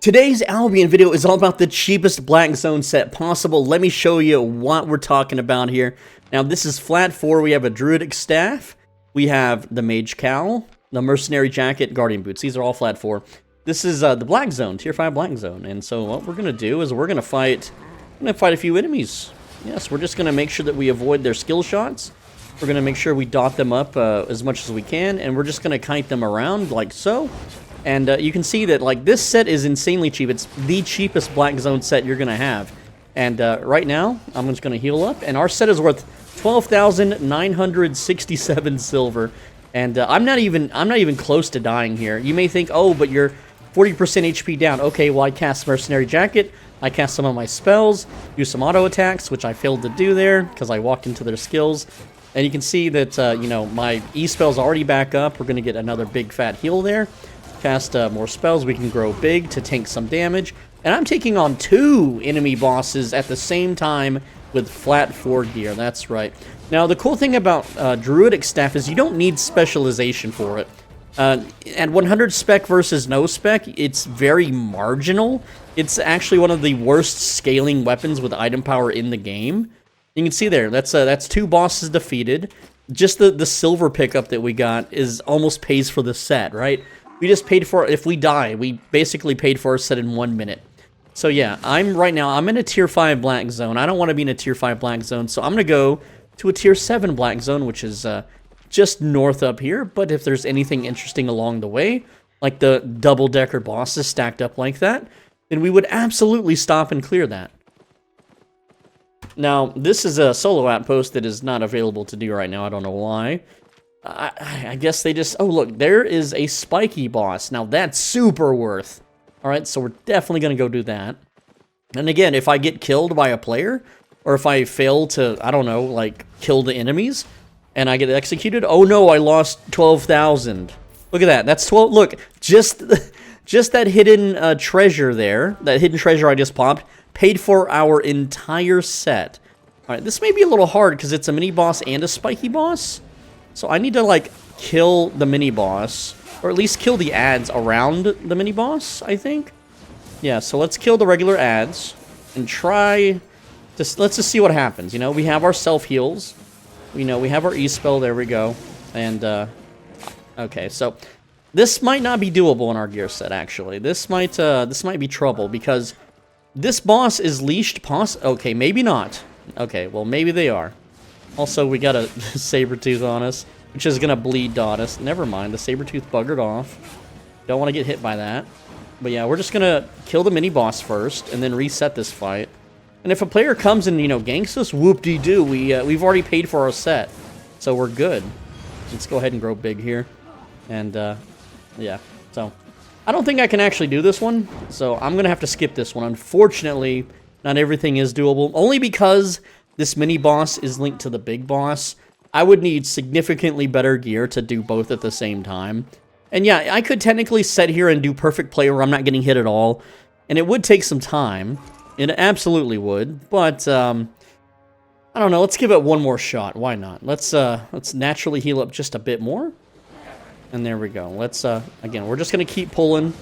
Today's Albion video is all about the cheapest Black Zone set possible. Let me show you what we're talking about here. Now, this is flat 4. We have a Druidic Staff. We have the Mage Cowl, the Mercenary Jacket, Guardian Boots. These are all flat 4. This is the Black Zone, Tier 5 Black Zone. And so what we're going to do is we're going to fight a few enemies. Yes, we're just going to make sure that we avoid their skill shots. We're going to make sure we dot them up as much as we can. And we're just going to kite them around like so. And you can see that, like, this set is insanely cheap. It's the cheapest Black Zone set you're going to have. And right now, I'm just going to heal up. And our set is worth 12,967 silver. And I'm not even close to dying here. You may think, oh, but you're 40% HP down. Okay, well, I cast Mercenary Jacket. I cast some of my spells. Do some auto attacks, which I failed to do there because I walked into their skills. And you can see that, you know, my E-spell's already back up. We're going to get another big fat heal there. Cast more spells, we can grow big to tank some damage. And I'm taking on 2 enemy bosses at the same time with flat 4 gear, that's right. Now, the cool thing about Druidic Staff is you don't need specialization for it. At 100 spec versus no spec, it's very marginal. It's actually one of the worst scaling weapons with item power in the game. You can see there, that's 2 bosses defeated. Just the silver pickup that we got is almost pays for the set, right? We just paid for it. If we die, we basically paid for our set in 1 minute. So yeah, right now, I'm in a Tier 5 Black Zone. I don't want to be in a Tier 5 Black Zone, so I'm going to go to a Tier 7 Black Zone, which is just north up here. But if there's anything interesting along the way, like the double-decker bosses stacked up like that, then we would absolutely stop and clear that. Now, this is a solo outpost that is not available to do right now. I don't know why. I guess they just... Oh, look, there is a spiky boss. Now, that's super worth. Alright, so we're definitely going to go do that. And again, if I get killed by a player, or if I fail to, I don't know, like, kill the enemies, and I get executed, oh no, I lost 12,000. Look at that. That's 12... Look, just that hidden treasure there, that hidden treasure I just popped, paid for our entire set. Alright, this may be a little hard, because it's a mini-boss and a spiky boss. So I need to, like, kill the mini-boss, or at least kill the ads around the mini-boss, I think. Yeah, so let's kill the regular ads, and try to... Let's just see what happens, you know? We have our self-heals. We have our E-spell, there we go. And, okay, so... This might not be doable in our gear set, actually. This might be trouble, because this boss is leashed Okay, maybe not. Okay, well, maybe they are. Also, we got a Sabertooth on us, which is going to bleed dot us. Never mind, the Sabertooth buggered off. Don't want to get hit by that. But yeah, we're just going to kill the mini-boss first, and then reset this fight. And if a player comes and, you know, ganks us, whoop-de-doo, we've already paid for our set. So we're good. Let's go ahead and grow big here. And, yeah, so... I don't think I can actually do this one, so I'm going to have to skip this one. Unfortunately, not everything is doable, only because... This mini-boss is linked to the big boss. I would need significantly better gear to do both at the same time. And yeah, I could technically sit here and do perfect play where I'm not getting hit at all. And it would take some time. It absolutely would. But, I don't know. Let's give it one more shot. Why not? Let's naturally heal up just a bit more. And there we go. Let's, again, we're just going to keep pulling.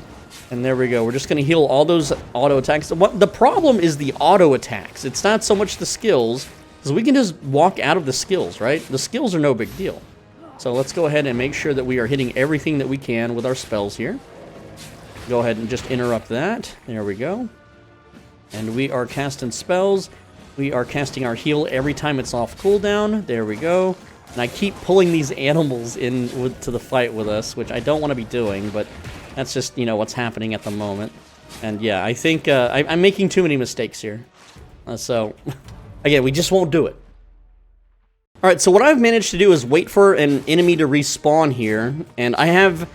And there we go. We're just going to heal all those auto attacks. The problem is the auto attacks. It's not so much the skills, because we can just walk out of the skills, right? The skills are no big deal. So let's go ahead and make sure that we are hitting everything that we can with our spells here. Go ahead and just interrupt that. There we go. And we are casting spells. We are casting our heal every time it's off cooldown. There we go. And I keep pulling these animals in to the fight with us, which I don't want to be doing, but... That's just, you know, what's happening at the moment. And yeah, I think I'm making too many mistakes here. So, again, we just won't do it. Alright, so what I've managed to do is wait for an enemy to respawn here. And I've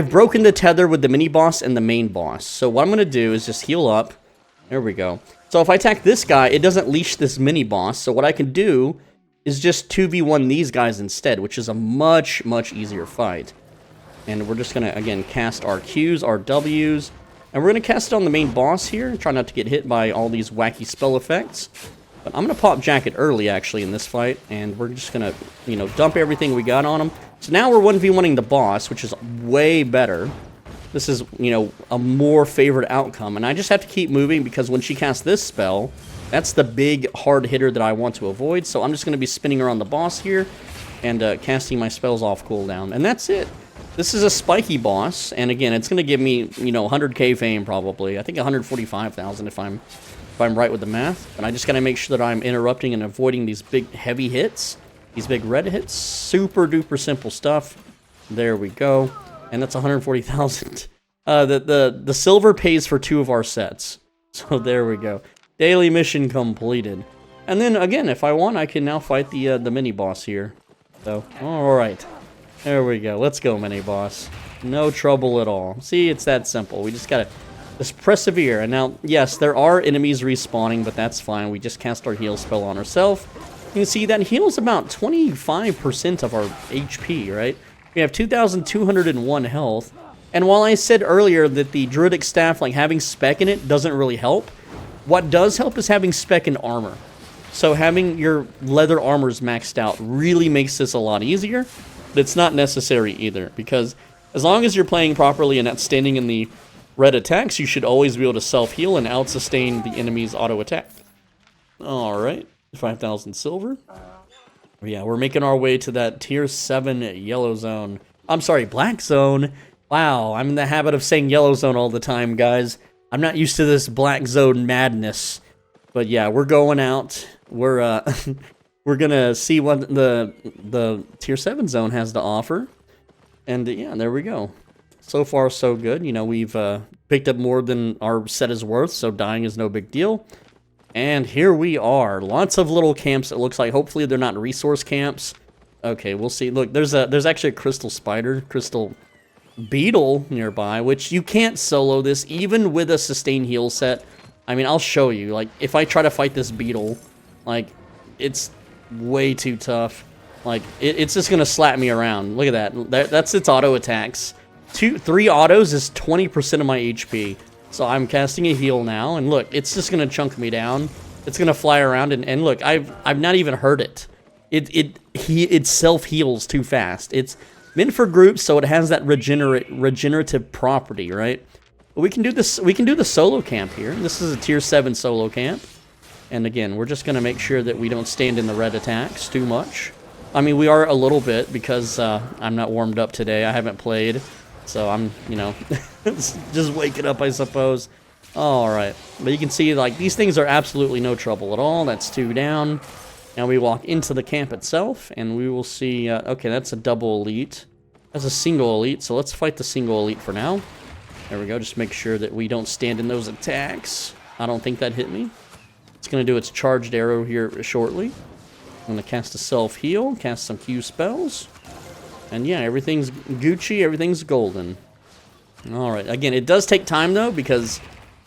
broken the tether with the mini-boss and the main boss. So what I'm going to do is just heal up. There we go. So if I attack this guy, it doesn't leash this mini-boss. So what I can do is just 2v1 these guys instead, which is a much, much easier fight. And we're just going to, again, cast our Qs, our Ws. And we're going to cast it on the main boss here. Try not to get hit by all these wacky spell effects. But I'm going to pop Jacket early, actually, in this fight. And we're just going to, you know, dump everything we got on him. So now we're 1v1ing the boss, which is way better. this is, you know, a more favored outcome. And I just have to keep moving because when she casts this spell, that's the big hard hitter that I want to avoid. So I'm just going to be spinning around the boss here and casting my spells off cooldown. And that's it. This is a spiky boss. And again, it's going to give me, you know, 100k fame probably. I think 145,000 if I'm right with the math. But I just got to make sure that I'm interrupting and avoiding these big heavy hits. These big red hits. Super duper simple stuff. There we go. And that's 140,000. The silver pays for 2 of our sets. So there we go. Daily mission completed. And then again, if I want, I can now fight the mini boss here. So, alright. There we go. Let's go, mini boss. No trouble at all. See, it's that simple. We just gotta just persevere. And now, yes, there are enemies respawning, but that's fine. We just cast our heal spell on ourselves. You can see that heals about 25% of our HP, right? We have 2,201 health. And while I said earlier that the Druidic Staff, like having spec in it, doesn't really help, what does help is having spec in armor. So having your leather armors maxed out really makes this a lot easier, but it's not necessary either, because as long as you're playing properly and not standing in the red attacks, you should always be able to self-heal and out-sustain the enemy's auto-attack. Alright, 5,000 silver. Yeah, we're making our way to that tier 7 yellow zone. I'm sorry, black zone. Wow, I'm in the habit of saying yellow zone all the time, guys. I'm not used to this black zone madness. But yeah, we're going out. We're we're gonna see what the tier 7 zone has to offer. And yeah, there we go. So far, so good. You know, we've picked up more than our set is worth, so dying is no big deal. And here we are. Lots of little camps, it looks like. Hopefully they're not resource camps. Okay, we'll see. Look, there's actually a crystal spider, crystal beetle nearby, which you can't solo this, even with a sustained heal set. I mean, I'll show you. Like, if I try to fight this beetle, like, it's way too tough. Like, it's just gonna slap me around. Look at that. That's its auto attacks. 3 autos is 20% of my HP. So I'm casting a heal now, and look, it's just gonna chunk me down. It's gonna fly around, and look, I've not even hurt it. It self heals too fast. It's meant for groups, so it has that regenerative property, right? But we can do this. We can do the solo camp here. This is a tier 7 solo camp, and again, we're just gonna make sure that we don't stand in the red attacks too much. I mean, we are a little bit because I'm not warmed up today. I haven't played, so I'm, you know, just waking up, I suppose. All right, but you can see like these things are absolutely no trouble at all. That's 2 down. Now we walk into the camp itself, and we will see, okay, that's a double elite. That's a single elite, so let's fight the single elite for now. There we go, just make sure that we don't stand in those attacks. I don't think that hit me. It's going to do its charged arrow here shortly. I'm going to cast a self-heal, cast some Q spells. And yeah, everything's Gucci, everything's golden. Alright, again, it does take time, though, because,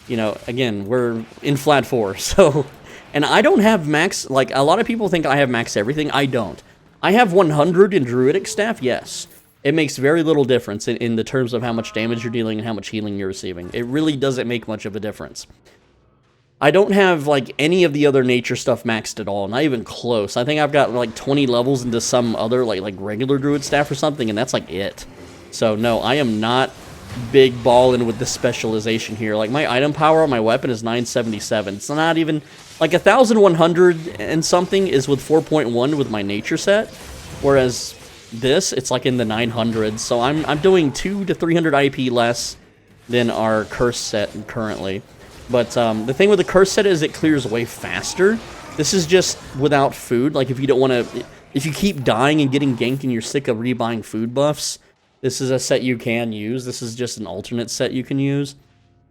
you know, again, we're in flat 4, so... And I don't have max, like, a lot of people think I have max everything. I don't. I have 100 in Druidic Staff, yes. It makes very little difference in the terms of how much damage you're dealing and how much healing you're receiving. It really doesn't make much of a difference. I don't have, like, any of the other nature stuff maxed at all, not even close. I think I've got, like, 20 levels into some other, like regular Druid Staff or something, and that's, like, it. So, no, I am not big ballin' with the specialization here. Like, my item power on my weapon is 977. It's not even... Like, 1,100 and something is with 4.1 with my nature set, whereas this, it's like in the 900s. So I'm doing 200 to 300 IP less than our curse set currently. But the thing with the curse set is it clears way faster. This is just without food. Like, if you don't want to... If you keep dying and getting ganked and you're sick of rebuying food buffs, this is a set you can use. This is just an alternate set you can use.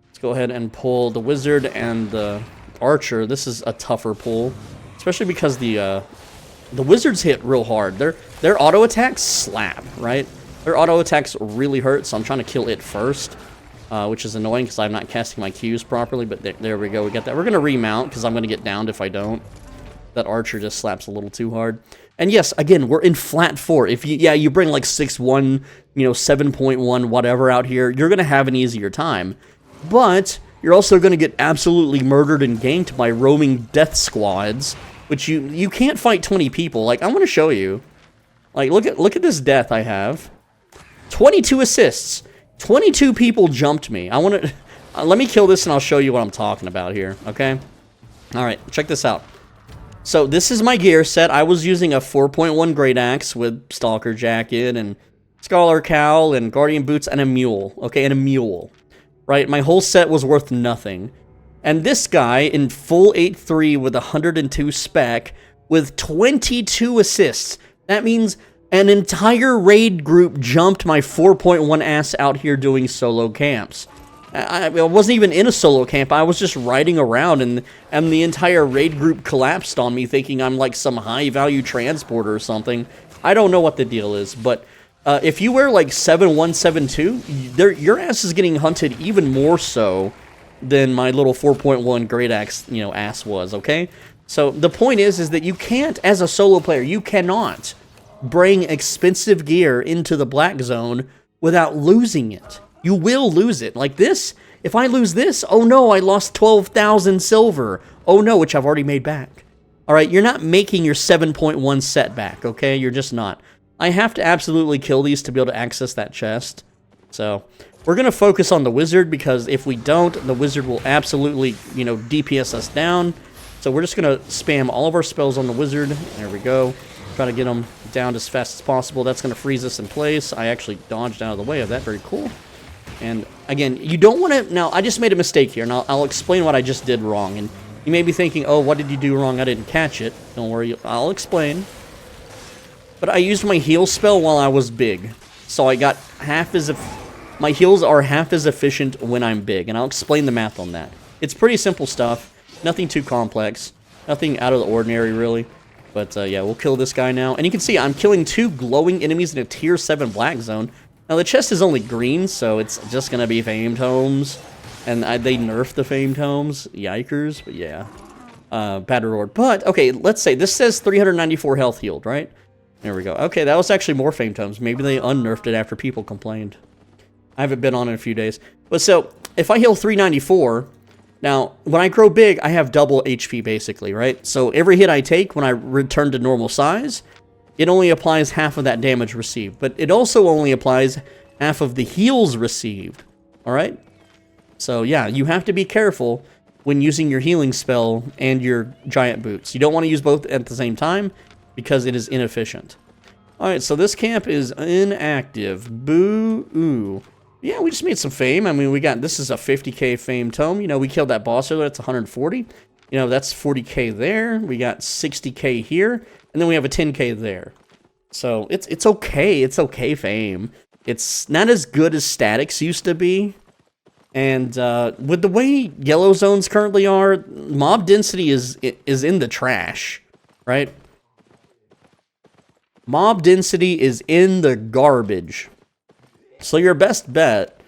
Let's go ahead and pull the wizard and the... archer. This is a tougher pull, especially because the wizards hit real hard. Their auto attacks slap, right? Their auto attacks really hurt, so I'm trying to kill it first, which is annoying because I'm not casting my Qs properly, but there we go. We got that. We're going to remount because I'm going to get downed if I don't. That archer just slaps a little too hard. And yes, again, we're in flat 4. If you bring like 6.1, you know, 7.1, whatever out here, you're going to have an easier time. But you're also going to get absolutely murdered and ganked by roaming death squads, which you can't fight 20 people. Like, I'm going to show you. Like, look at this death I have. 22 assists. 22 people jumped me. I want to... let me kill this and I'll show you what I'm talking about here, okay? Alright, check this out. So, this is my gear set. I was using a 4.1 Great Axe with Stalker Jacket and Scholar Cowl and Guardian Boots and a Mule. Okay, and a Mule. Right? My whole set was worth nothing. And this guy in full 8.3 with 102 spec with 22 assists. That means an entire raid group jumped my 4.1 ass out here doing solo camps. I wasn't even in a solo camp. I was just riding around, and the entire raid group collapsed on me, thinking I'm like some high-value transporter or something. I don't know what the deal is, but if you wear like 7172, your ass is getting hunted even more so than my little 4.1 Great Axe, you know, ass was. Okay, so the point is that you can't, as a solo player, you cannot bring expensive gear into the black zone without losing it. You will lose it. Like this, if I lose this, oh no, I lost 12,000 silver. Oh no, which I've already made back. Alright, you're not making your 7.1 set back, okay? You're just not. I have to absolutely kill these to be able to access that chest. So, we're going to focus on the wizard, because if we don't, the wizard will absolutely, you know, DPS us down. So we're just going to spam all of our spells on the wizard. There we go. Try to get them down as fast as possible. That's going to freeze us in place. I actually dodged out of the way of that. Very cool. And again, you don't want to... Now, I just made a mistake here, and I'll explain what I just did wrong. And you may be thinking, oh, what did you do wrong? I didn't catch it. Don't worry, I'll explain. But I used my heal spell while I was big. So I got half as... My heals are half as efficient when I'm big, and I'll explain the math on that. It's pretty simple stuff. Nothing too complex. Nothing out of the ordinary, really. But, yeah, we'll kill this guy now. And you can see I'm killing 2 glowing enemies in a tier 7 black zone. Now, the chest is only green, so it's just going to be famed homes. And they nerfed the famed homes. Yikers, but yeah. Bad reward. But, okay, let's say this says 394 health healed, right? There we go. Okay, that was actually more famed homes. Maybe they unnerfed it after people complained. I haven't been on in a few days. But so, if I heal 394, now, when I grow big, I have double HP, basically, right? So, every hit I take when I return to normal size, it only applies half of that damage received. But it also only applies half of the heals received. Alright? So, yeah, you have to be careful when using your healing spell and your giant boots. You don't want to use both at the same time, because it is inefficient. Alright, so this camp is inactive. Boo-oo. Yeah, we just made some fame. I mean, this is a 50k fame tome. You know, we killed that boss earlier, that's 140. You know, that's 40k there. We got 60k here. And then we have a 10k there. So, it's okay. It's okay fame. It's not as good as statics used to be. And with the way yellow zones currently are, mob density is in the trash. Right? Mob density is in the garbage. So your best bet...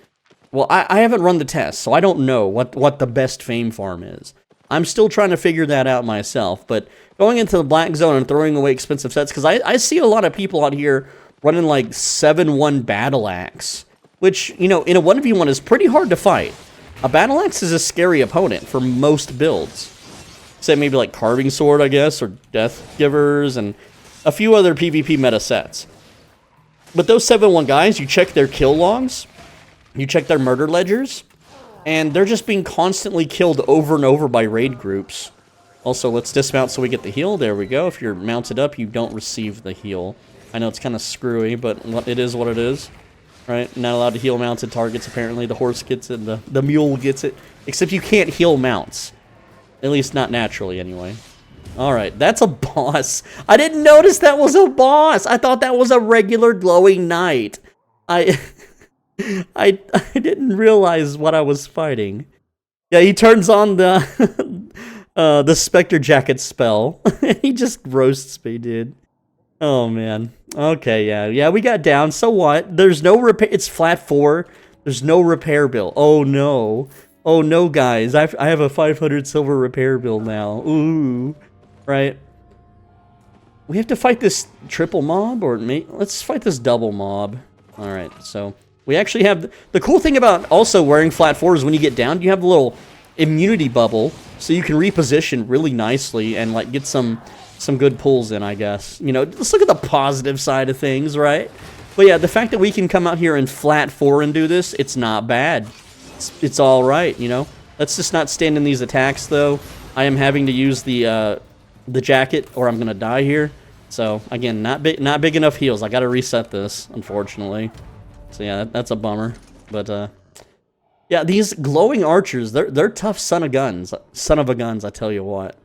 Well, I haven't run the test, so I don't know what the best fame farm is. I'm still trying to figure that out myself, but going into the black zone and throwing away expensive sets, because I see a lot of people out here running like 7-1 battle axe, which, you know, in a 1v1 is pretty hard to fight. A battle axe is a scary opponent for most builds. Say maybe like carving sword, I guess, or death givers, and a few other PvP meta sets. But those 7-1 guys, you check their kill logs, you check their murder ledgers, and they're just being constantly killed over and over by raid groups. Also, let's dismount so we get the heal. There we go. If you're mounted up, you don't receive the heal. I know it's kind of screwy, but it is what it is. Right? Not allowed to heal mounted targets, apparently. The horse gets it, the mule gets it. Except you can't heal mounts. At least not naturally, anyway. Alright, that's a boss. I didn't notice that was a boss. I thought that was a regular glowing knight. I didn't realize what I was fighting. Yeah, he turns on the Spectre Jacket spell. He just roasts me, dude. Oh, man. Okay, yeah, we got down. So what? There's no repair. It's flat 4. There's no repair bill. Oh, no. Oh, no, guys. I have a 500 silver repair bill now. Ooh. Right? We have to fight this triple mob, or let's fight this double mob. Alright, so we actually have... The cool thing about also wearing flat 4 is when you get down, you have a little immunity bubble, so you can reposition really nicely and like get some good pulls in, I guess. You know, let's look at the positive side of things, right? But yeah, the fact that we can come out here in flat 4 and do this, it's not bad. It's all right, you know. Let's just not stand in these attacks, though. I am having to use the jacket, or I'm gonna die here. So again, not big enough heals. I gotta reset this, unfortunately. So yeah, that's a bummer. But yeah, these glowing archers, they're tough son of a guns, I tell you what.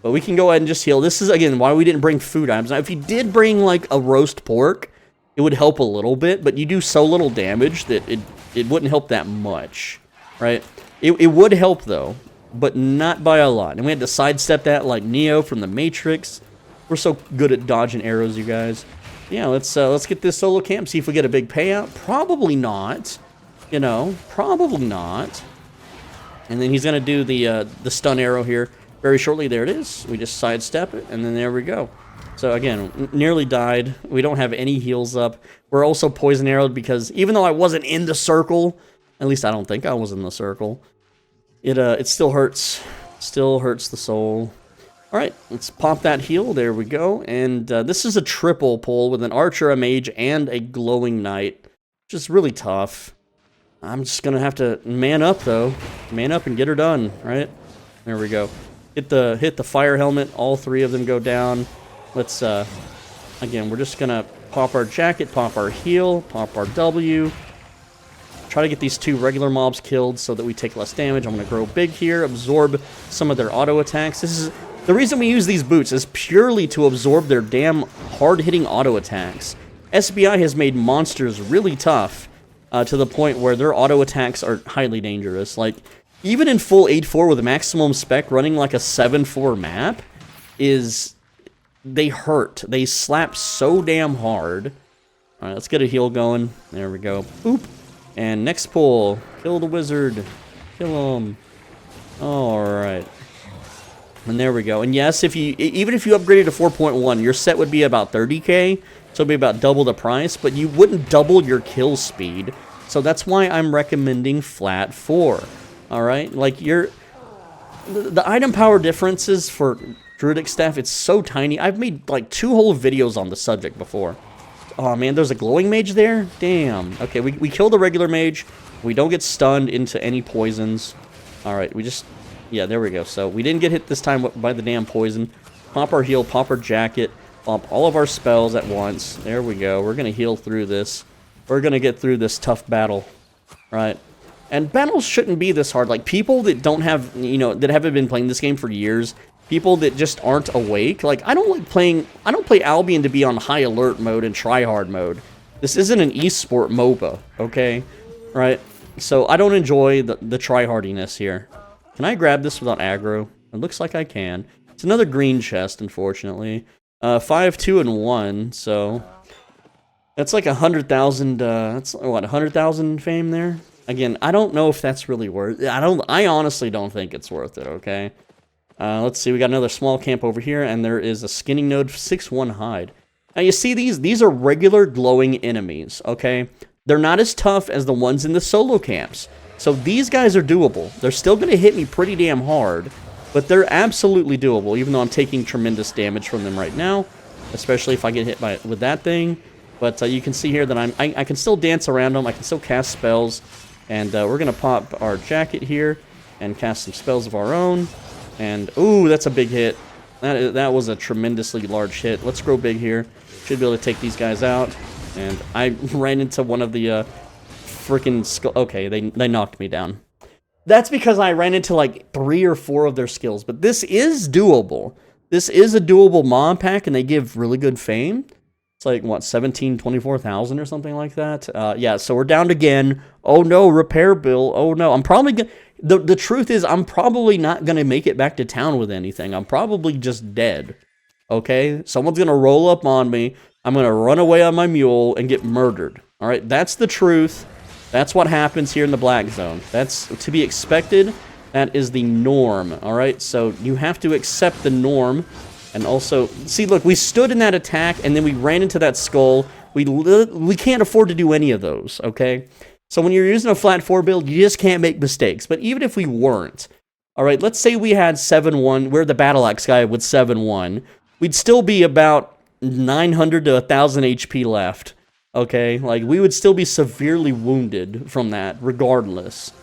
But we can go ahead and just heal. This is again why we didn't bring food items. Now, if you did bring like a roast pork, it would help a little bit, but you do so little damage that it wouldn't help that much, right? It would help though, but not by a lot. And we had to sidestep that like Neo from the Matrix. We're so good at dodging arrows, you guys. Yeah, let's get this solo camp, see if we get a big payout. Probably not, you know, probably not. And then he's gonna do the stun arrow here very shortly. There it is. We just sidestep it, and then there we go. So again, nearly died. We don't have any heals up. We're also poison arrowed because even though I wasn't in the circle, at least I don't think I was in the circle, it still hurts. Still hurts the soul. All right, let's pop that heal. There we go. And this is a triple pull with an archer, a mage, and a glowing knight, which is really tough. I'm just gonna have to man up though. Man up and get her done. Right? There we go. Hit the fire helmet. All 3 of them go down. Let's, again, we're just going to pop our jacket, pop our heal, pop our W. Try to get these 2 regular mobs killed so that we take less damage. I'm going to grow big here, absorb some of their auto attacks. This is the reason we use these boots is purely to absorb their damn hard-hitting auto attacks. SBI has made monsters really tough to the point where their auto attacks are highly dangerous. Like, even in full 8-4 with a maximum spec running like a 7-4 map is... They hurt. They slap so damn hard. Alright, let's get a heal going. There we go. Boop. And next pull. Kill the wizard. Kill him. Alright. And there we go. And yes, even if you upgraded to 4.1, your set would be about 30k. So it'd be about double the price. But you wouldn't double your kill speed. So that's why I'm recommending flat 4. Alright? Like, the item power differences for... Druidic staff, it's so tiny. I've made like 2 whole videos on the subject before. Oh man, there's a glowing mage there? Damn. Okay, we killed a regular mage. We don't get stunned into any poisons. Alright, yeah, there we go. So we didn't get hit this time by the damn poison. Pop our heal, pop our jacket, pop all of our spells at once. There we go. We're going to heal through this. We're going to get through this tough battle. Right? And battles shouldn't be this hard. Like, people that don't have, you know, that haven't been playing this game for years... People that just aren't awake. Like, I don't play Albion to be on high alert mode and try hard mode. This isn't an esport MOBA, okay? Right? So I don't enjoy the try-hardiness here. Can I grab this without aggro? It looks like I can. It's another green chest, unfortunately. 5, 2, and 1, so... That's like 100,000, that's what, 100,000 fame there? Again, I don't know if that's really worth it. I honestly don't think it's worth it, okay? Let's see, we got another small camp over here, and there is a skinning node 6-1 hide. Now, you see these are regular glowing enemies, okay? They're not as tough as the ones in the solo camps. So these guys are doable. They're still going to hit me pretty damn hard, but they're absolutely doable, even though I'm taking tremendous damage from them right now, especially if I get hit with that thing. But you can see here that I can still dance around them. I can still cast spells, and we're going to pop our jacket here and cast some spells of our own. And, ooh, that's a big hit. That was a tremendously large hit. Let's grow big here. Should be able to take these guys out. And I ran into one of the freaking skull. Okay, they knocked me down. That's because I ran into like 3 or 4 of their skills. But this is doable. This is a doable mod pack, and they give really good fame. It's like, what, 24,000 or something like that? Yeah, so we're down again. Oh, no, repair bill. Oh, no. I'm probably going to... The truth is, I'm probably not going to make it back to town with anything. I'm probably just dead. Okay? Someone's going to roll up on me. I'm going to run away on my mule and get murdered. Alright? That's the truth. That's what happens here in the Black Zone. That's to be expected. That is the norm. Alright? So you have to accept the norm. And also... See, look, we stood in that attack, and then we ran into that skull. We can't afford to do any of those. Okay? So when you're using a flat 4 build, you just can't make mistakes. But even if we weren't, all right, let's say we had 7-1, we're the Battle Axe guy with 7-1, we'd still be about 900 to 1,000 HP left. Okay, like, we would still be severely wounded from that, regardless.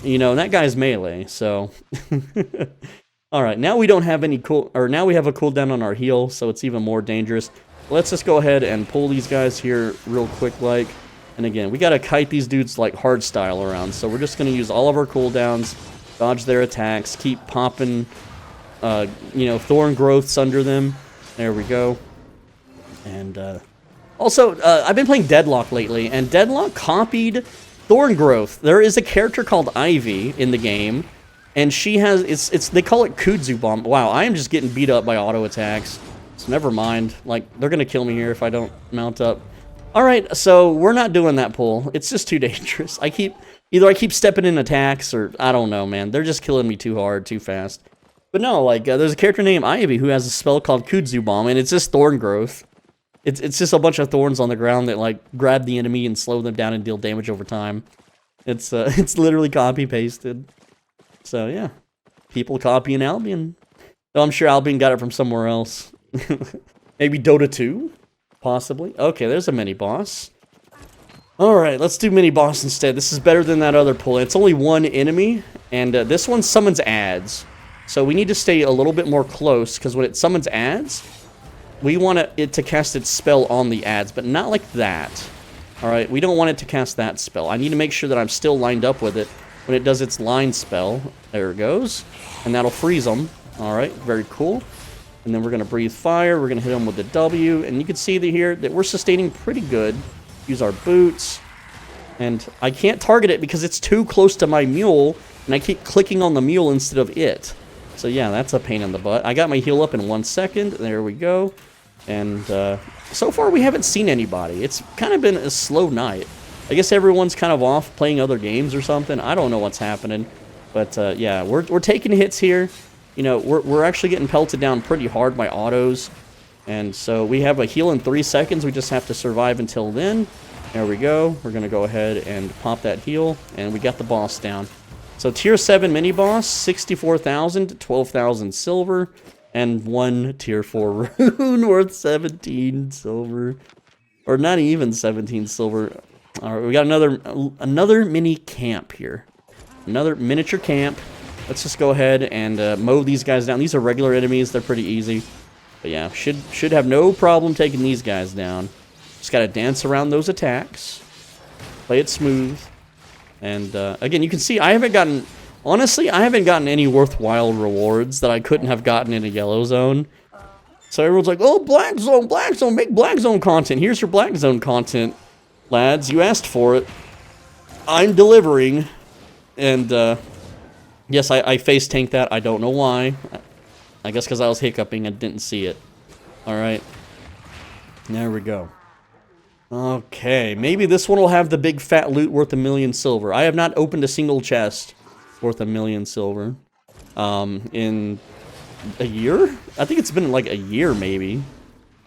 You know, and that guy's melee, so... Alright, now we don't have any now we have a cooldown on our heal, so it's even more dangerous. Let's just go ahead and pull these guys here real quick, like. And again, we gotta kite these dudes, like, hardstyle around, so we're just gonna use all of our cooldowns, dodge their attacks, keep popping, you know, thorn growths under them. There we go. And, also, I've been playing Deadlock lately, and Deadlock copied Thorn Growth. There is a character called Ivy in the game, and she has, they call it Kudzu Bomb. Wow, I am just getting beat up by auto attacks. So never mind. Like, they're gonna kill me here if I don't mount up. Alright, so we're not doing that pull. It's just too dangerous. Either I keep stepping in attacks, or I don't know, man. They're just killing me too hard, too fast. But no, like, there's a character named Ivy who has a spell called Kudzu Bomb, and it's just Thorn Growth. It's just a bunch of thorns on the ground that, like, grab the enemy and slow them down and deal damage over time. It's literally copy-pasted. So, yeah. People copying Albion. Though I'm sure Albion got it from somewhere else. Maybe Dota 2? Possibly. Okay, there's a mini-boss. Alright, let's do mini-boss instead. This is better than that other pull. It's only one enemy, and this one summons adds. So we need to stay a little bit more close, because when it summons adds... we want it to cast its spell on the ads, but not like that. Alright, we don't want it to cast that spell. I need to make sure that I'm still lined up with it when it does its line spell. There it goes. And that'll freeze them. Alright, very cool. And then we're going to breathe fire. We're going to hit them with the W. And you can see here that we're sustaining pretty good. Use our boots. And I can't target it because it's too close to my mule. And I keep clicking on the mule instead of it. So yeah, that's a pain in the butt. I got my heal up in 1 second. There we go. And so far we haven't seen anybody. It's kind of been a slow night. I guess everyone's kind of off playing other games or something. I don't know what's happening. But yeah, we're taking hits here. You know, we're actually getting pelted down pretty hard by autos. And so we have a heal in 3 seconds. We just have to survive until then. There we go. We're going to go ahead and pop that heal. And we got the boss down. So tier 7 mini boss, 64,000, 12,000 silver, and 1 tier 4 rune worth 17 silver, or not even 17 silver. All right, we got another mini camp here, another miniature camp. Let's just go ahead and mow these guys down. These are regular enemies; they're pretty easy. But yeah, should have no problem taking these guys down. Just gotta dance around those attacks, play it smooth. And, again, you can see I haven't gotten... honestly, I haven't gotten any worthwhile rewards that I couldn't have gotten in a yellow zone. So everyone's like, oh, black zone, make black zone content. Here's your black zone content, lads. You asked for it. I'm delivering. And, yes, I face tanked that. I don't know why. I guess because I was hiccuping and didn't see it. Alright. There we go. Okay, maybe this one will have the big fat loot worth 1,000,000 silver. I have not opened a single chest worth 1,000,000 silver in a year? I think it's been like a year maybe.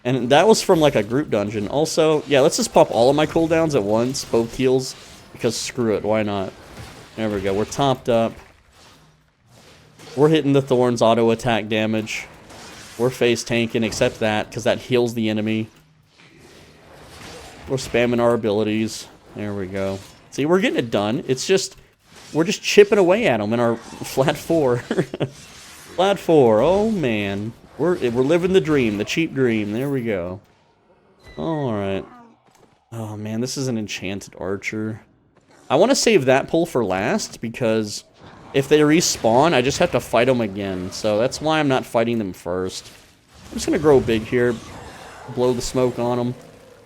And that was from like a group dungeon. Also, yeah, let's just pop all of my cooldowns at once, both heals, because screw it, why not? There we go, we're topped up. We're hitting the thorns auto attack damage. We're face tanking, except that, because that heals the enemy. We're spamming our abilities. There we go. See, we're getting it done. It's just, we're just chipping away at them in our flat 4. Flat 4. Oh, man. We're living the dream, the cheap dream. There we go. All right. Oh, man, this is an enchanted archer. I want to save that pull for last, because if they respawn, I just have to fight them again. So that's why I'm not fighting them first. I'm just going to grow big here. Blow the smoke on them.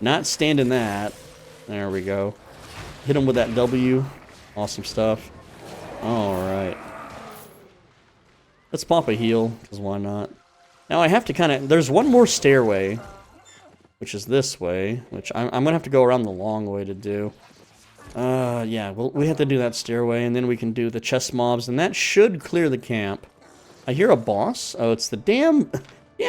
Not standing that. There we go. Hit him with that W. Awesome stuff. Alright. Let's pop a heal, because why not? Now I have to kind of... there's one more stairway, which is this way, which I'm going to have to go around the long way to do. Yeah, we have to do that stairway, and then we can do the chest mobs, and that should clear the camp. I hear a boss. Oh, it's the damn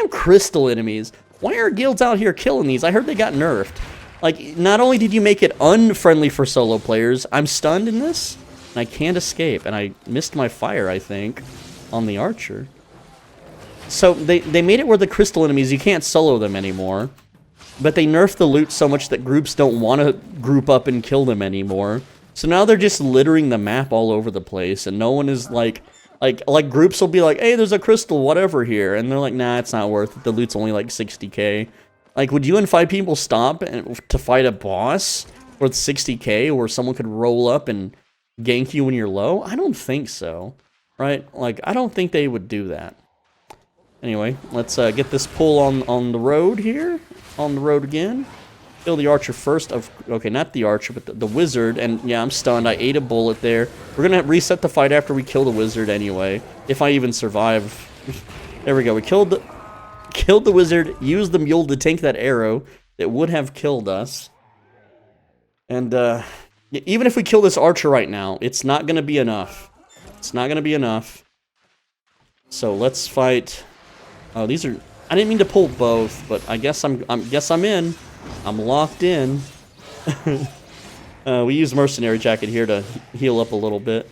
crystal enemies. Why are guilds out here killing these? I heard they got nerfed. Like, not only did you make it unfriendly for solo players, I'm stunned in this, and I can't escape. And I missed my fire, I think, on the archer. So, they made it where the crystal enemies, you can't solo them anymore. but they nerfed the loot so much that groups don't want to group up and kill them anymore. So now they're just littering the map all over the place, and no one is like groups will be like, hey, there's a crystal, whatever here, and they're like, nah, it's not worth it. The loot's only like 60k. Like, would you and 5 people stop to fight a boss worth 60k, where someone could roll up and gank you when you're low? I don't think so, right? Like, I don't think they would do that. Anyway, let's get this pull on the road here. On the road again. Kill the archer first. Okay, not the archer, but the wizard. And yeah, I'm stunned. I ate a bullet there. We're going to reset the fight after we kill the wizard anyway. If I even survive. There we go. We killed the wizard. Used the mule to tank that arrow that would have killed us. And even if we kill this archer right now, it's not going to be enough. It's not going to be enough. So let's fight. Oh, these are. I didn't mean to pull both, but I guess I'm in. I'm locked in. We use Mercenary Jacket here to heal up a little bit.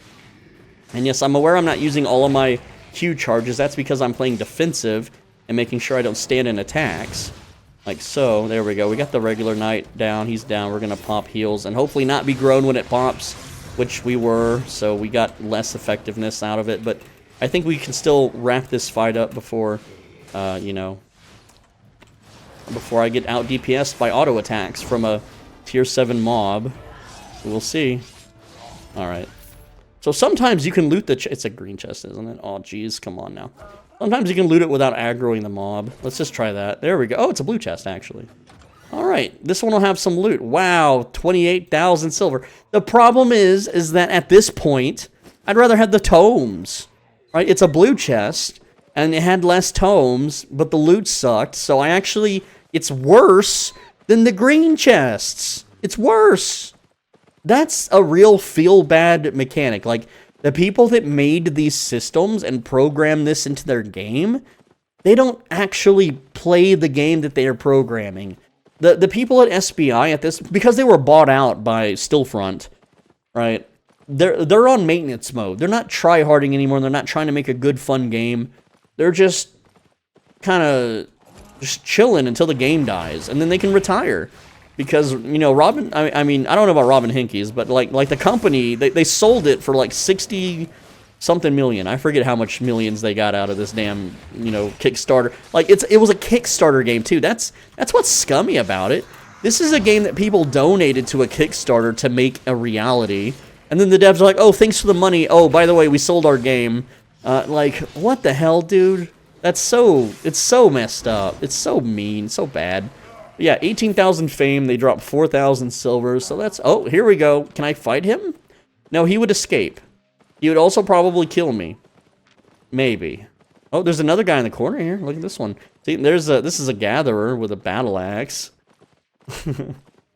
And yes, I'm aware I'm not using all of my Q charges. That's because I'm playing defensive and making sure I don't stand in attacks. Like so. There we go. We got the regular knight down. He's down. We're going to pop heals and hopefully not be grown when it pops, which we were. So we got less effectiveness out of it. But I think we can still wrap this fight up before, you know, before I get out DPS'd by auto attacks from a tier 7 mob. We'll see. Alright. So sometimes you can loot the it's a green chest, isn't it? Oh, jeez, come on now. Sometimes you can loot it without aggroing the mob. Let's just try that. There we go. Oh, it's a blue chest, actually. Alright, this one will have some loot. Wow, 28,000 silver. The problem is that at this point, I'd rather have the tomes. Right? It's a blue chest. And it had less tomes, but the loot sucked, so it's worse than the green chests. It's worse. That's a real feel-bad mechanic. Like, the people that made these systems and programmed this into their game, they don't actually play the game that they are programming. The people at SBI at this, because they were bought out by Stillfront, right? They're on maintenance mode. They're not try-harding anymore. They're not trying to make a good, fun game. They're just kind of just chilling until the game dies, and then they can retire. Because, you know, I mean, I don't know about Robin Hinkies, but like the company, they sold it for like 60-something million. I forget how much millions they got out of this damn, you know, Kickstarter. Like, it was a Kickstarter game, too. That's what's scummy about it. This is a game that people donated to a Kickstarter to make a reality. And then the devs are like, oh, thanks for the money. Oh, by the way, we sold our game. Like, what the hell, dude? It's so messed up. It's so mean, so bad. But yeah, 18,000 fame. They dropped 4,000 silver. So that's, oh, here we go. Can I fight him? No, he would escape. He would also probably kill me. Maybe. Oh, there's another guy in the corner here. Look at this one. See, this is a gatherer with a battle axe.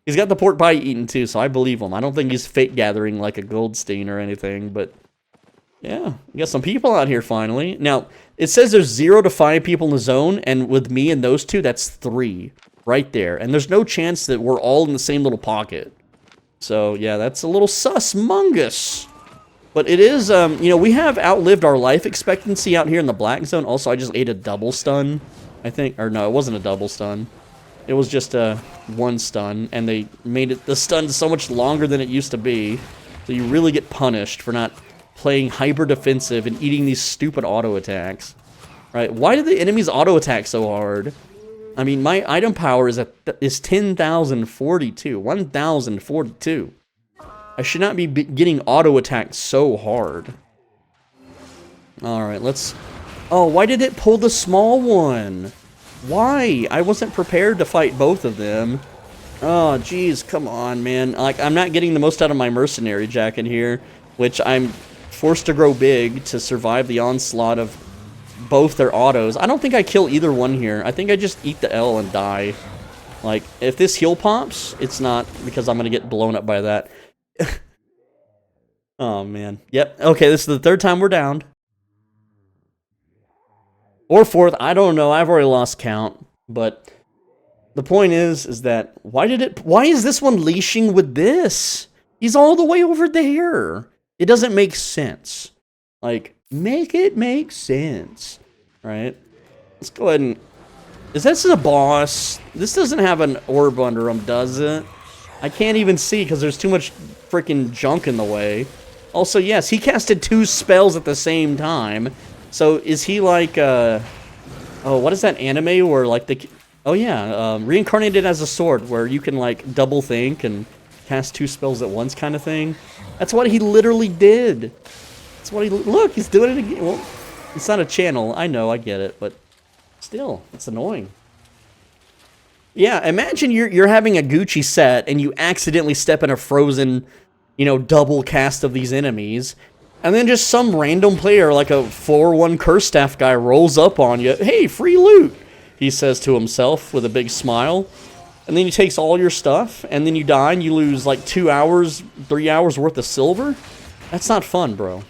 He's got the pork pie eaten too, so I believe him. I don't think he's fake gathering like a Goldstein or anything, but yeah, we got some people out here finally. Now, it says there's 0 to 5 people in the zone, and with me and those two, that's 3 right there. And there's no chance that we're all in the same little pocket. So, yeah, that's a little sus-mungus. But it is, you know, we have outlived our life expectancy out here in the black zone. Also, I just ate a double stun, I think. Or no, it wasn't a double stun. It was just a 1 stun, and they made the stun so much longer than it used to be. So you really get punished for not playing hyper defensive and eating these stupid auto attacks, right? Why do the enemies auto attack so hard? I mean, my item power is 10,042, 1,042. I should not be getting auto attacked so hard. All right, let's. Oh, why did it pull the small one? Why? I wasn't prepared to fight both of them. Oh, geez, come on, man. Like, I'm not getting the most out of my mercenary jacket here, which I'm forced to grow big to survive the onslaught of both their autos. I don't think I kill either one here. I think I just eat the L and die. Like, if this heal pops, it's not because I'm going to get blown up by that. Oh, man. Yep. Okay, this is the 3rd time we're downed. Or 4th. I don't know. I've already lost count. But the point is that why is this one leashing with this? He's all the way over there. It doesn't make sense. Like, make it make sense. Right? Let's go ahead and Is this a boss? This doesn't have an orb under him, does it? I can't even see because there's too much freaking junk in the way. Also, yes, he casted 2 spells at the same time. So is he like, oh, what is that anime where like the... Oh yeah, reincarnated as a sword, where you can like double think and cast 2 spells at once kind of thing. That's what he literally did. That's what he... Look, he's doing it again. Well, it's not a channel. I know, I get it, but still, it's annoying. Yeah, imagine you're having a Gucci set and you accidentally step in a frozen, you know, double cast of these enemies, and then just some random player like a 4-1 curse staff guy rolls up on you. Hey, free loot, he says to himself with a big smile. And then he takes all your stuff, and then you die and you lose like 2 hours, 3 hours worth of silver. That's not fun, bro.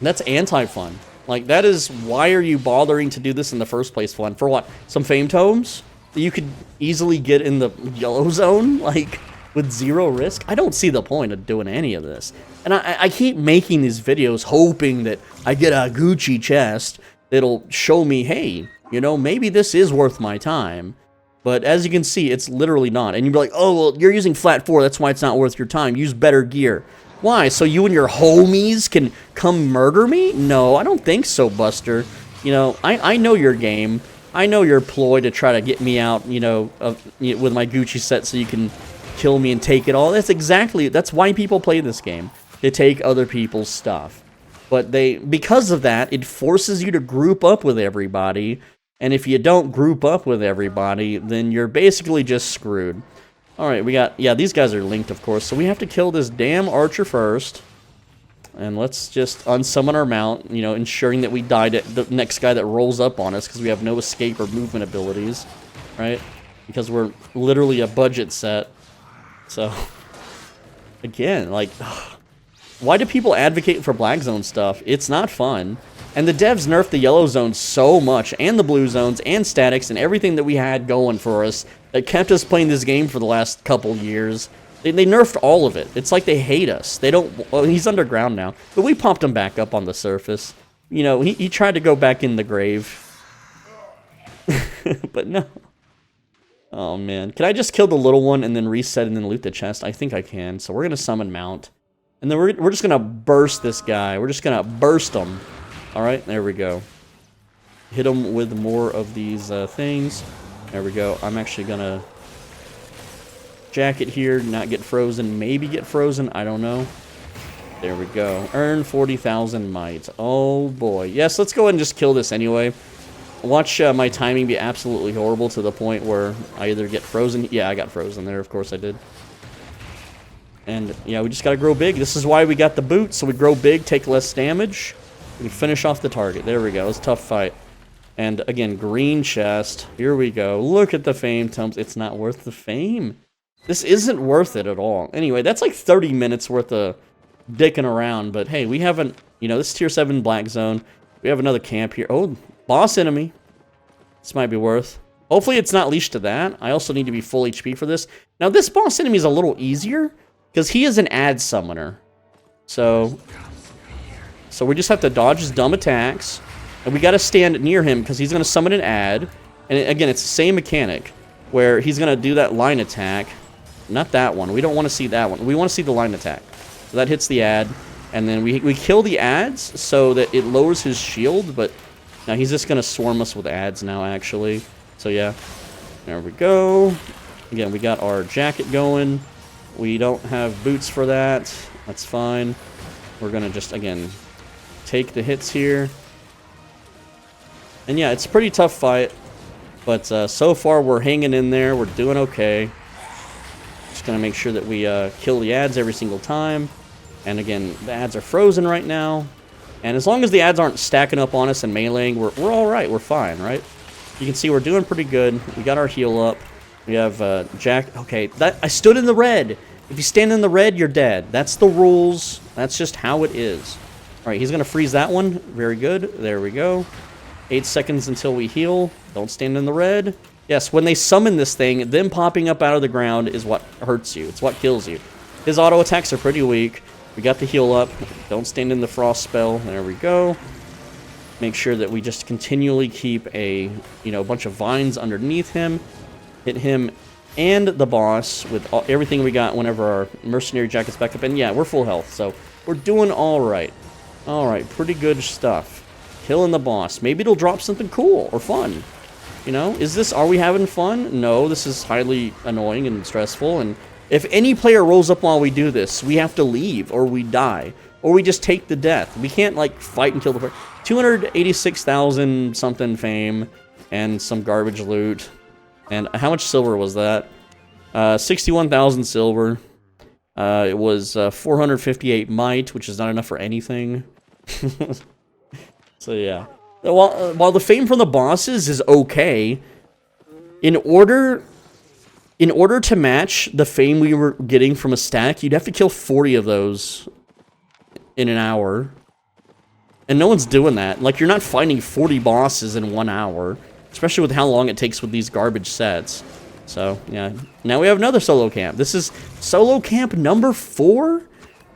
That's anti-fun. Like, that is, why are you bothering to do this in the first place fun? For what? Some fame tomes that you could easily get in the yellow zone, like, with 0 risk? I don't see the point of doing any of this. And I keep making these videos hoping that I get a Gucci chest that'll show me, hey, you know, maybe this is worth my time. But as you can see, it's literally not. And you'd be like, oh, well, you're using flat 4, that's why it's not worth your time. Use better gear. Why? So you and your homies can come murder me? No, I don't think so, Buster. You know, I know your game. I know your ploy to try to get me out, you know, with my Gucci set so you can kill me and take it all. That's why people play this game. They take other people's stuff. But because of that, it forces you to group up with everybody. And if you don't group up with everybody, then you're basically just screwed. Alright, we got... Yeah, these guys are linked, of course. So we have to kill this damn archer first. And let's just unsummon our mount, you know, ensuring that we die to the next guy that rolls up on us, because we have no escape or movement abilities, right? Because we're literally a budget set. So, again, like, why do people advocate for black zone stuff? It's not fun. And the devs nerfed the yellow zone so much, and the blue zones, and statics, and everything that we had going for us that kept us playing this game for the last couple years. They nerfed all of it. It's like they hate us. They don't... Well, he's underground now. But we popped him back up on the surface. You know, he tried to go back in the grave. But no. Oh, man. Can I just kill the little one and then reset and then loot the chest? I think I can. So we're going to summon Mount. And then we're just going to burst this guy. We're just going to burst him. Alright, there we go. Hit him with more of these things. There we go. I'm actually going to... jacket here, not get frozen, maybe get frozen, I don't know. There we go. Earn 40,000 might. Oh boy. Yes, let's go ahead and just kill this anyway. Watch my timing be absolutely horrible to the point where I either get frozen. Yeah, I got frozen there, of course I did. And yeah, we just gotta grow big. This is why we got the boots, so we grow big, take less damage. We can finish off the target. There we go. It was a tough fight. And again, green chest. Here we go. Look at the fame tomes. It's not worth the fame. This isn't worth it at all. Anyway, that's like 30 minutes worth of dicking around. But hey, we haven't... You know, this is tier 7 black zone. We have another camp here. Oh, boss enemy. This might be worth. Hopefully it's not leashed to that. I also need to be full HP for this. Now, this boss enemy is a little easier because he is an ad summoner. So we just have to dodge his dumb attacks. And we got to stand near him because he's going to summon an ad. And again, it's the same mechanic where he's going to do that line attack. Not that one. We don't want to see that one. We want to see the line attack. So that hits the ad. And then we kill the ads so that it lowers his shield. But now he's just going to swarm us with ads now, actually. So yeah. There we go. Again, we got our jacket going. We don't have boots for that. That's fine. We're going to just, again, take the hits here. And yeah, it's a pretty tough fight. But so far, we're hanging in there. We're doing okay. Just going to make sure that we kill the ads every single time. And again, the ads are frozen right now. And as long as the ads aren't stacking up on us and meleeing, we're all right. We're fine, right? You can see we're doing pretty good. We got our heal up. We have Jack. Okay, I stood in the red. If you stand in the red, you're dead. That's the rules. That's just how it is. All right, he's going to freeze that one. Very good. There we go. 8 seconds until we heal. Don't stand in the red. Yes, when they summon this thing, them popping up out of the ground is what hurts you. It's what kills you. His auto attacks are pretty weak. We got the heal up. Don't stand in the frost spell. There we go. Make sure that we just continually keep a, a bunch of vines underneath him. Hit him and the boss with everything we got whenever our mercenary jacket's back up. And yeah, we're full health, so we're doing all right. All right, pretty good stuff. Killing the boss. Maybe it'll drop something cool or fun. Are we having fun? No, this is highly annoying and stressful. And if any player rolls up while we do this, we have to leave or we die. Or we just take the death. We can't, like, fight and kill the player. 286,000 something fame and some garbage loot. And how much silver was that? 61,000 silver. It was 458 might, which is not enough for anything. So, yeah. While the fame from the bosses is okay, in order to match the fame we were getting from a stack, you'd have to kill 40 of those in an hour. And no one's doing that. Like, you're not fighting 40 bosses in 1 hour. Especially with how long it takes with these garbage sets. So, yeah. Now we have another solo camp. This is solo camp number 4?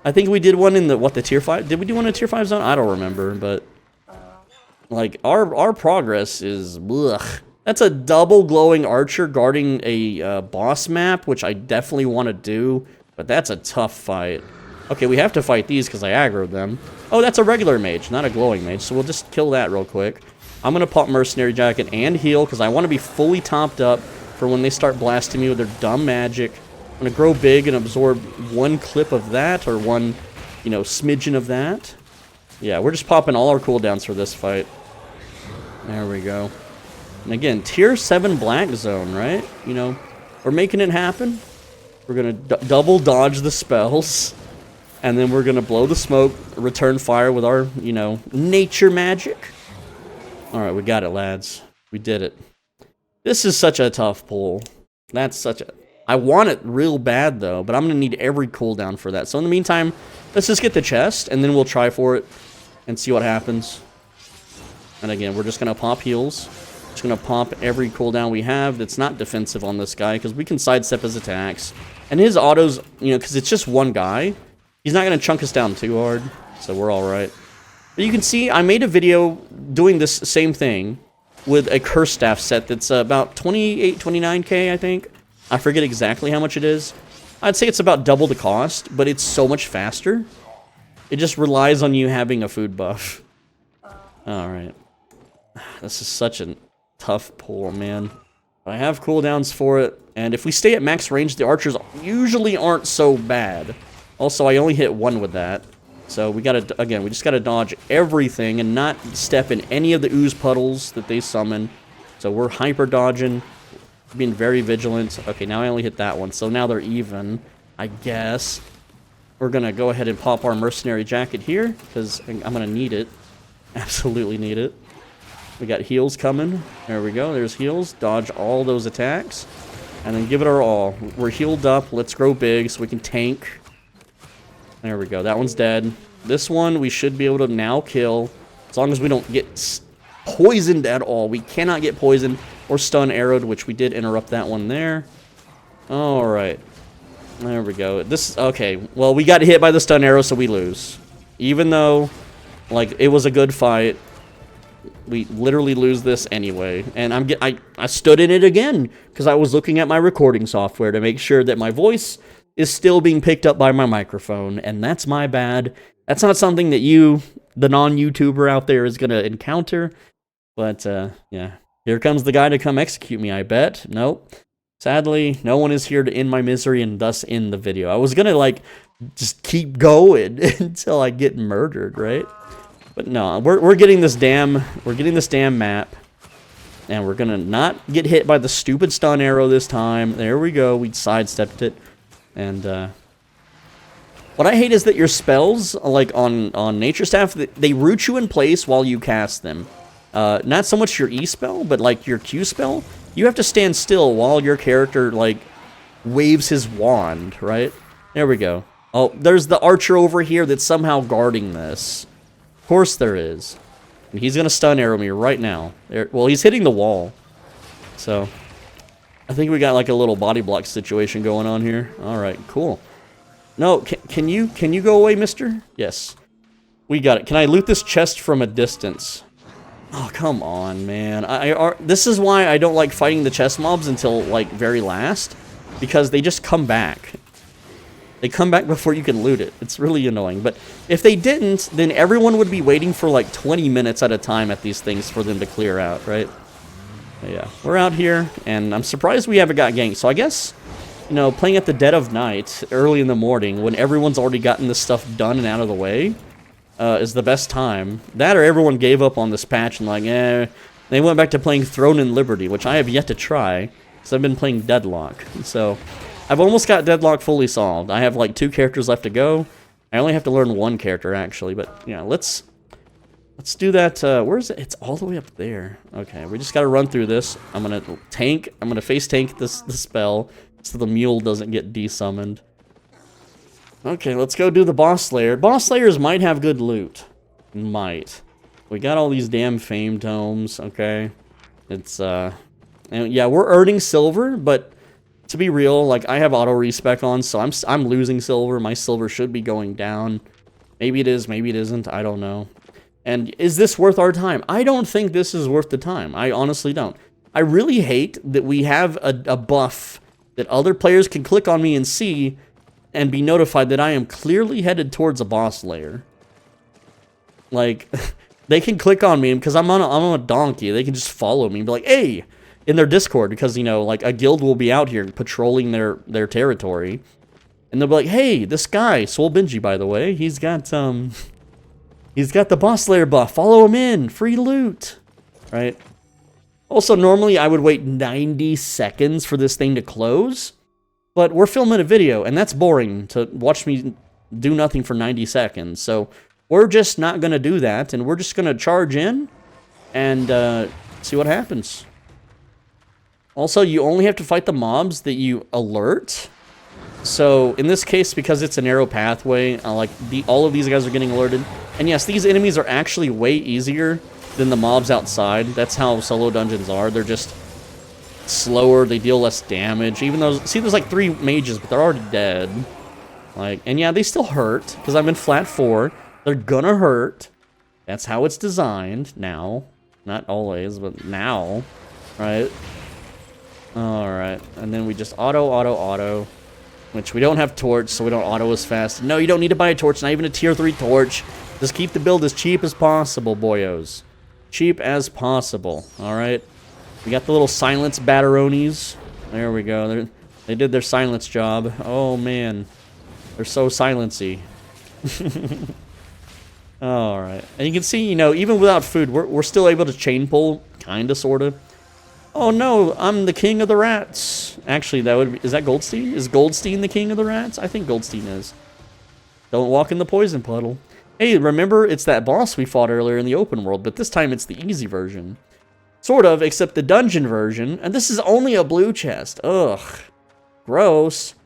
I think we did one in the tier 5? Did we do one in tier 5 zone? I don't remember, but... Like, our progress is... Ugh. That's a double glowing archer guarding a boss map, which I definitely want to do. But that's a tough fight. Okay, we have to fight these because I aggroed them. Oh, that's a regular mage, not a glowing mage. So we'll just kill that real quick. I'm going to pop Mercenary Jacket and heal because I want to be fully topped up for when they start blasting me with their dumb magic. I'm going to grow big and absorb one clip of that or one, smidgen of that. Yeah, we're just popping all our cooldowns for this fight. There we go. And again, tier 7 black zone, right? We're making it happen. We're going to double dodge the spells. And then we're going to blow the smoke, return fire with our, nature magic. Alright, we got it, lads. We did it. This is such a tough pull. I want it real bad, though, but I'm going to need every cooldown for that. So in the meantime, let's just get the chest, and then we'll try for it and see what happens. And again, we're just going to pop heals. Just going to pop every cooldown we have that's not defensive on this guy, because we can sidestep his attacks. And his autos, because it's just one guy, he's not going to chunk us down too hard, so we're alright. But you can see, I made a video doing this same thing with a curse staff set that's about 28, 29k, I think. I forget exactly how much it is. I'd say it's about double the cost, but it's so much faster. It just relies on you having a food buff. Alright. This is such a tough pull, man. I have cooldowns for it, and if we stay at max range, the archers usually aren't so bad. Also, I only hit one with that. So we gotta, again, we just gotta dodge everything and not step in any of the ooze puddles that they summon. So we're hyper dodging, being very vigilant. Okay, now I only hit that one, so now they're even, I guess. We're gonna go ahead and pop our mercenary jacket here, because I'm gonna need it. Absolutely need it. We got heals coming. There we go, there's heals. Dodge all those attacks. And then give it our all. We're healed up, let's grow big so we can tank. There we go, that one's dead. This one we should be able to now kill, as long as we don't get poisoned at all. We cannot get poisoned or stun arrowed, which we did interrupt that one there. Alright. There we go. Okay, well, we got hit by the stun arrow, so we lose. Even though, like, it was a good fight, we literally lose this anyway. And I stood in it again, because I was looking at my recording software to make sure that my voice is still being picked up by my microphone, and that's my bad. That's not something that you, the non-YouTuber out there, is going to encounter. But, yeah. Here comes the guy to come execute me, I bet. Nope. Sadly, no one is here to end my misery and thus end the video. I was going to, like, just keep going until I get murdered, right? But no, we're getting this damn map. And we're going to not get hit by the stupid stun arrow this time. There we go. We sidestepped it. And, what I hate is that your spells, like on Nature Staff, they root you in place while you cast them. Not so much your E spell, but like your Q spell. You have to stand still while your character, like, waves his wand, right? There we go. Oh, there's the archer over here that's somehow guarding this. Of course there is. And he's gonna stun arrow me right now. Well, he's hitting the wall. So, I think we got like a little body block situation going on here. Alright, cool. No, can you go away, mister? Yes. We got it. Can I loot this chest from a distance? Oh, come on, man. This is why I don't like fighting the chest mobs until, like, very last. Because they just come back. They come back before you can loot it. It's really annoying. But if they didn't, then everyone would be waiting for, like, 20 minutes at a time at these things for them to clear out, right? But yeah, we're out here, and I'm surprised we haven't got ganked. So I guess, you know, playing at the dead of night, early in the morning, when everyone's already gotten this stuff done and out of the way, is the best time. That or everyone gave up on this patch and like, they went back to playing Throne and Liberty, which I have yet to try, because I've been playing Deadlock. So, I've almost got Deadlock fully solved. I have like 2 characters left to go. I only have to learn 1 character, actually, but yeah, let's do that. Where is it? It's all the way up there. Okay, we just gotta run through this. I'm gonna face tank the spell, so the mule doesn't get desummoned. Okay, let's go do the boss slayer. Boss slayers might have good loot. Might. We got all these damn fame tomes, okay? It's, and yeah, we're earning silver, but to be real, like, I have auto-respec on, so I'm losing silver. My silver should be going down. Maybe it is, maybe it isn't, I don't know. And is this worth our time? I don't think this is worth the time. I honestly don't. I really hate that we have a buff that other players can click on me and see and be notified that I am clearly headed towards a boss lair. Like, they can click on me because I'm on a donkey. They can just follow me and be like, hey, in their Discord, because, you know, like, a guild will be out here patrolling their territory. And they'll be like, hey, this guy, Soul Benji, by the way, he's got the boss lair buff. Follow him in. Free loot. Right? Also, normally I would wait 90 seconds for this thing to close. But we're filming a video, and that's boring to watch me do nothing for 90 seconds. So we're just not going to do that, and we're just going to charge in and see what happens. Also, you only have to fight the mobs that you alert. So in this case, because it's a narrow pathway, all of these guys are getting alerted. And yes, these enemies are actually way easier than the mobs outside. That's how solo dungeons are. They're just slower, they deal less damage, even though, see, there's like 3 mages, but they're already dead. Like, and yeah, they still hurt, because I'm in flat 4. They're gonna hurt. That's how it's designed now. Not always, but now. Right? Alright, and then we just auto, which we don't have torch, so we don't auto as fast. No, you don't need to buy a torch, not even a tier 3 torch. Just keep the build as cheap as possible, boyos. Cheap as possible, alright? We got the little silence batteronis. There we go. They did their silence job. Oh, man. They're so silency. Alright. And you can see, you know, even without food, we're still able to chain pull. Kinda, sorta. Oh, no. I'm the king of the rats. Actually, is that Goldstein? Is Goldstein the king of the rats? I think Goldstein is. Don't walk in the poison puddle. Hey, remember, it's that boss we fought earlier in the open world, but this time it's the easy version. Sort of, except the dungeon version. And this is only a blue chest. Ugh. Gross.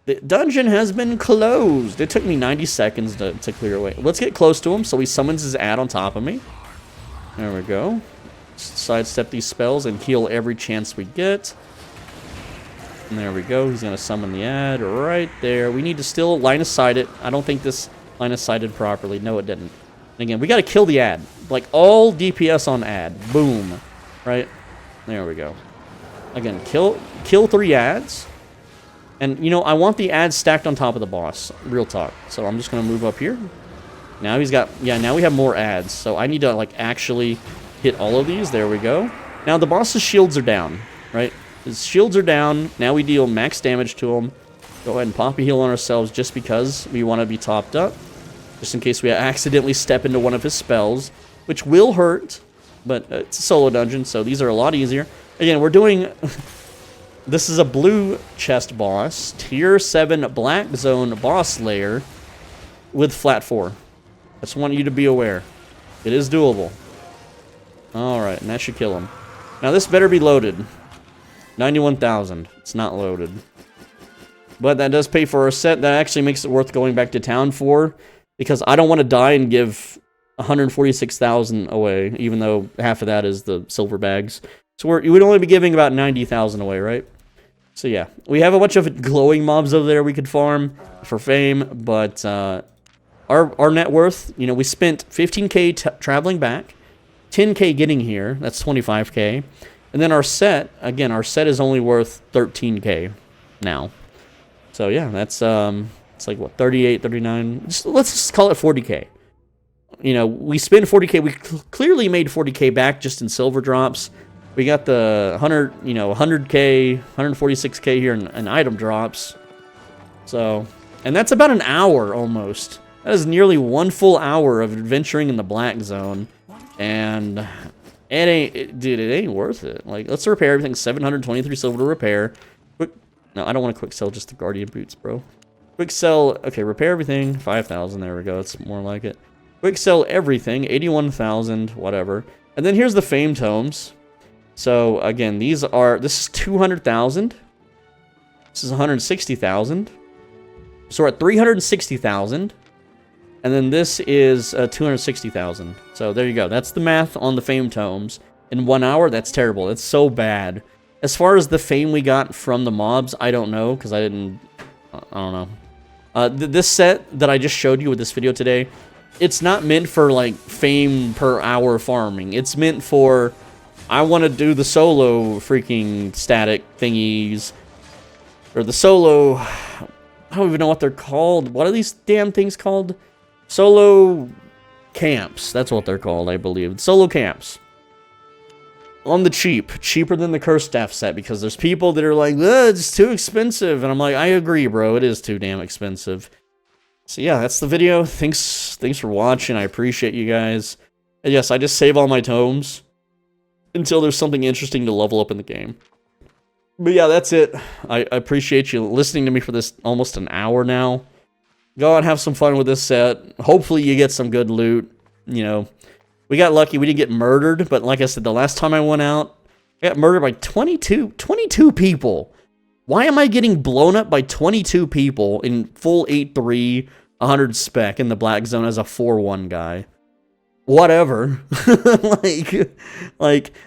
The dungeon has been closed. It took me 90 seconds to clear away. Let's get close to him so he summons his ad on top of me. There we go. Sidestep these spells and heal every chance we get. And there we go. He's going to summon the ad right there. We need to still line of sight it. I don't think this line of sighted properly. No, it didn't. And again, we got to kill the ad. Like, all DPS on ad. Boom. Right? There we go. Again, kill 3 ads. And, you know, I want the ads stacked on top of the boss. Real talk. So I'm just going to move up here. Now he's got... Yeah, now we have more ads. So I need to, like, actually hit all of these. There we go. Now the boss's shields are down. Right? His shields are down. Now we deal max damage to him. Go ahead and pop a heal on ourselves just because we want to be topped up. Just in case we accidentally step into one of his spells. Which will hurt. But it's a solo dungeon, so these are a lot easier. Again, we're doing... This is a blue chest boss. Tier 7 black zone boss layer with flat 4. I just want you to be aware. It is doable. Alright, and that should kill him. Now this better be loaded. 91,000. It's not loaded. But that does pay for a set. That actually makes it worth going back to town for. Because I don't want to die and give 146,000 away, even though half of that is the silver bags. So we would only be giving about 90,000 away, right? So yeah, we have a bunch of glowing mobs over there we could farm for fame, but our net worth, you know, we spent 15k traveling back, 10k getting here. That's 25k. And then our set, again, our set is only worth 13k now. So yeah, that's it's like what, 38, 39. Let's just call it 40k. You know, we spend 40k. We clearly made 40k back just in silver drops. We got the 100, you know, 100k, 146k here in item drops. So, and that's about an hour almost. That is nearly 1 full hour of adventuring in the black zone. And it ain't, dude, it ain't worth it. Like, let's repair everything. 723 silver to repair. No, I don't want to quick sell just the Guardian boots, bro. Quick sell, okay, repair everything. 5,000, there we go. That's more like it. Quick sell everything. 81,000, whatever. And then here's the Fame Tomes. So, again, this is 200,000. This is 160,000. So we're at 360,000. And then this is 260,000. So there you go. That's the math on the Fame Tomes. In 1 hour, that's terrible. That's so bad. As far as the fame we got from the mobs, I don't know, because I don't know. This set that I just showed you with this video today, it's not meant for, like, fame per hour farming. It's meant for, I want to do the solo freaking static thingies. Or the solo, I don't even know what they're called. What are these damn things called? Solo camps. That's what they're called, I believe. Solo camps. On the cheap. Cheaper than the Curse Staff set, because there's people that are like, it's too expensive. And I'm like, I agree, bro. It is too damn expensive. So yeah, that's the video. Thanks for watching. I appreciate you guys. And yes, I just save all my tomes until there's something interesting to level up in the game. But yeah, that's it. I appreciate you listening to me for this almost an hour now. Go out and have some fun with this set. Hopefully you get some good loot. You know, we got lucky. We didn't get murdered. But like I said, the last time I went out, I got murdered by 22 people. Why am I getting blown up by 22 people in full 8-3, 100 spec in the black zone as a 4-1 guy? Whatever.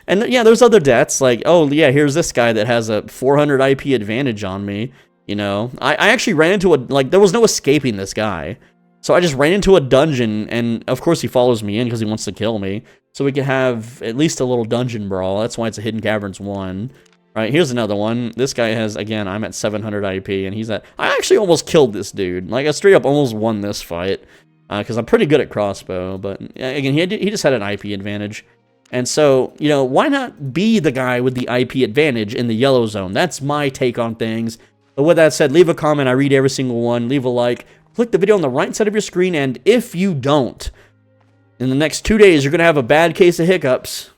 And yeah, there's other deaths. Like, oh yeah, here's this guy that has a 400 IP advantage on me. You know, I actually ran into there was no escaping this guy. So I just ran into a dungeon, and of course he follows me in because he wants to kill me. So we can have at least a little dungeon brawl. That's why it's a Hidden Caverns 1. Right, here's another one. This guy has, again, I'm at 700 IP, and he's at... I actually almost killed this dude. Like, I straight up almost won this fight. Because I'm pretty good at crossbow, but again, he just had an IP advantage. And so, you know, why not be the guy with the IP advantage in the yellow zone? That's my take on things. But with that said, leave a comment. I read every single one. Leave a like. Click the video on the right side of your screen. And if you don't, in the next 2 days, you're going to have a bad case of hiccups.